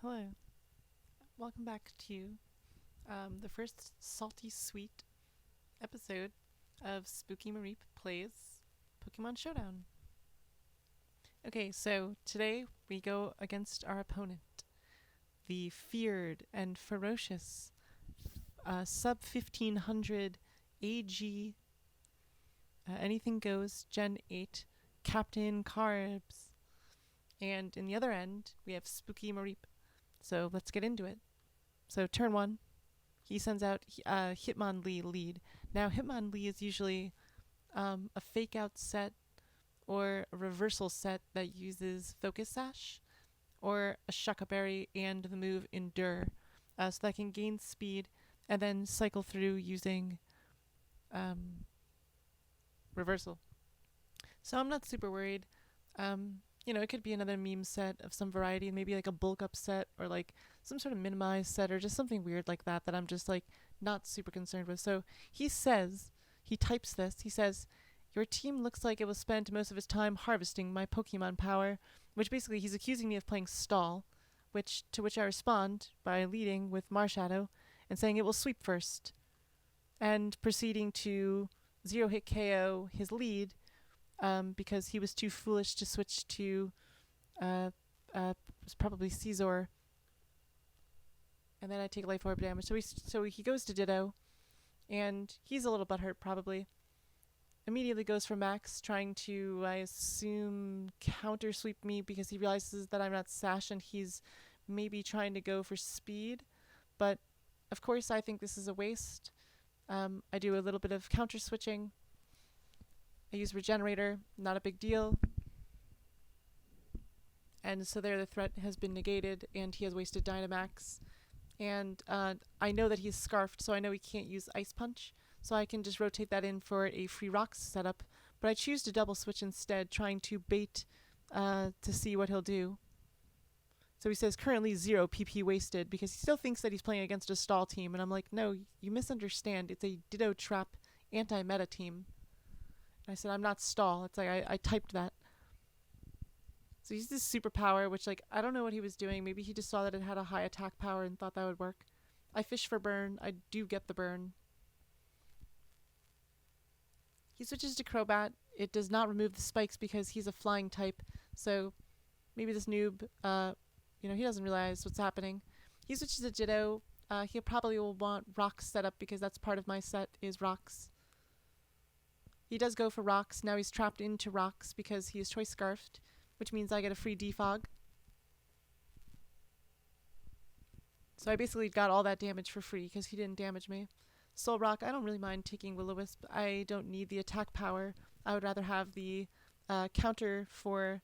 Hello. Welcome back to the first salty sweet episode of Spooky Mareep Plays Pokemon Showdown. Okay, so today we go against our opponent, the feared and ferocious sub 1500 AG Anything Goes Gen 8 Captain Carbs. And in the other end, we have Spooky Mareep. So let's get into it. So turn one, he sends out Hitmonlee lead. Now, Hitmonlee is usually a fake out set or a reversal set that uses Focus Sash or a Shucka Berry and the move Endure. So that can gain speed and then cycle through using reversal. So I'm not super worried. It could be another meme set of some variety, maybe like a bulk up set or like some sort of minimized set or just something weird like that that I'm just like not super concerned with. So he types this, he says, your team looks like it will spend most of its time harvesting my Pokemon power, which basically he's accusing me of playing stall, to which I respond by leading with Marshadow and saying it will sweep first, and proceeding to zero hit KO his lead because he was too foolish to switch to probably Caesar, and then I take life orb damage. So he goes to Ditto, and he's a little butthurt probably. Immediately goes for Max, trying to, I assume, counter sweep me because he realizes that I'm not Sash and he's maybe trying to go for speed. But of course, I think this is a waste. I do a little bit of counter switching. I use Regenerator, not a big deal. And so there the threat has been negated, and he has wasted Dynamax. And I know that he's Scarfed, so I know he can't use Ice Punch. So I can just rotate that in for a free Rocks setup. But I choose to double switch instead, trying to bait to see what he'll do. So he says currently 0 PP wasted because he still thinks that he's playing against a stall team. And I'm like, no, you misunderstand. It's a Ditto Trap anti-meta team. And I said, I'm not stall. It's like I typed that. So he's this superpower, which like I don't know what he was doing. Maybe he just saw that it had a high attack power and thought that would work. I fish for burn. I do get the burn. He switches to Crobat. It does not remove the spikes because he's a flying type. So maybe this noob, he doesn't realize what's happening. He switches to Ditto. He probably will want Rocks set up because that's part of my set is Rocks. He does go for Rocks. Now he's trapped into Rocks because he is Choice Scarfed, which means I get a free defog. So I basically got all that damage for free because he didn't damage me. Soul Rock, I don't really mind taking Will-O-Wisp. I don't need the attack power. I would rather have the counter for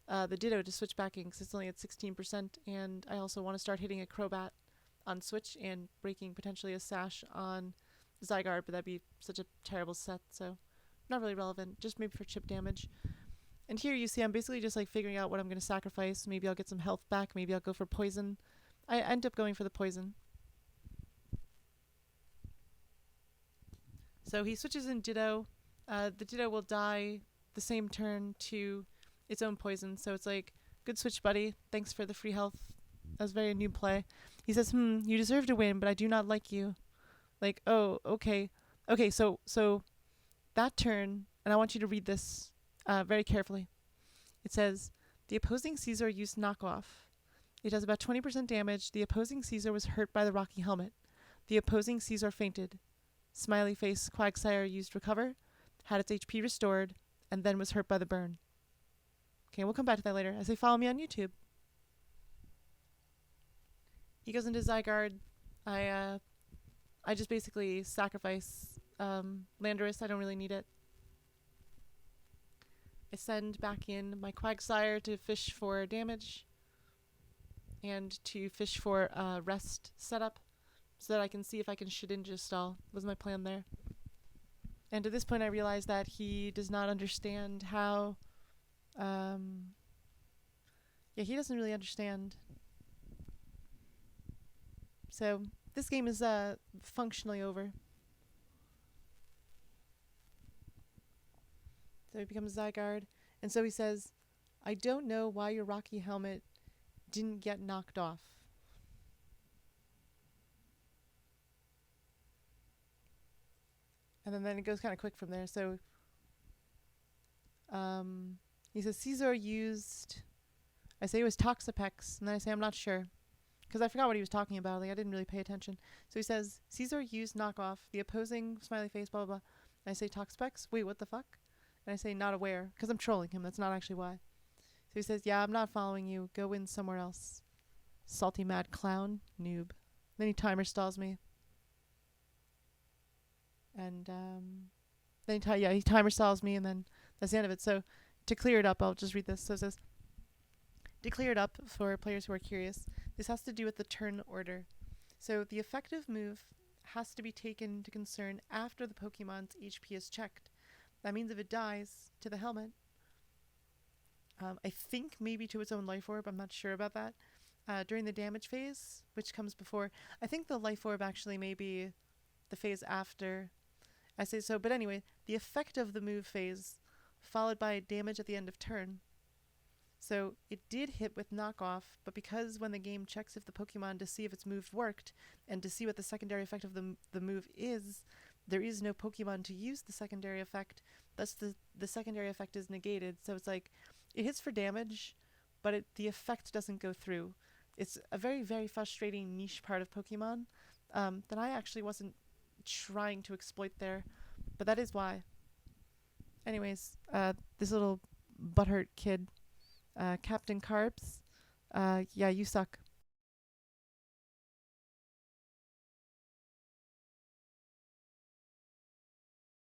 the Ditto to switch back in because it's only at 16%, and I also want to start hitting a Crobat on switch and breaking potentially a Sash on Zygarde, but that'd be such a terrible set, so not really relevant, just maybe for chip damage. And here you see I'm basically just like figuring out what I'm going to sacrifice. Maybe I'll get some health back, maybe I'll go for poison. I end up going for the poison. So he switches in Ditto. The Ditto will die the same turn to its own poison. So it's like, good switch, buddy. Thanks for the free health. That was very new play. He says, you deserve to win, but I do not like you. Like, oh, okay. Okay, so that turn, and I want you to read this very carefully. It says, the opposing Caesar used knockoff. It does about 20% damage. The opposing Caesar was hurt by the Rocky Helmet. The opposing Caesar fainted. Smiley face Quagsire used recover, had its HP restored, and then was hurt by the burn. Okay, we'll come back to that later. I say follow me on YouTube. He goes into Zygarde. I just basically sacrifice Landorus. I don't really need it. I send back in my Quagsire to fish for damage and to fish for rest setup so that I can see if I can Shedinja stall. Was my plan there. And at this point I realize that he does not understand how... he doesn't really understand. So this game is functionally over. So he becomes Zygarde. And so he says, I don't know why your Rocky Helmet didn't get knocked off. And then it goes kind of quick from there. So he says Caesar used, I say it was Toxapex, and then I say I'm not sure. Because I forgot what he was talking about. Like, I didn't really pay attention. So he says, Caesar used knockoff, the opposing smiley face, blah, blah, blah. And I say, Toxapex? Wait, what the fuck? And I say, not aware. Because I'm trolling him. That's not actually why. So he says, yeah, I'm not following you. Go in somewhere else. Salty mad clown. Noob. Then he timer stalls me. And then he timer stalls me, and then that's the end of it. So to clear it up, I'll just read this. So it says, to clear it up for players who are curious, this has to do with the turn order. So the effective move has to be taken into concern after the Pokemon's HP is checked. That means if it dies to the helmet, I think maybe to its own life orb, I'm not sure about that, during the damage phase, which comes before. I think the life orb actually may be the phase after. I say so, but anyway, the effect of the move phase followed by damage at the end of turn. So it did hit with knockoff, but because when the game checks if the Pokemon to see if its move worked and to see what the secondary effect of the move is, there is no Pokemon to use the secondary effect. Thus the secondary effect is negated. So it's like it hits for damage, but the effect doesn't go through. It's a very, very frustrating niche part of Pokemon that I actually wasn't trying to exploit there, but that is why. Anyways, this little butthurt kid, Captain Carbs, yeah, you suck.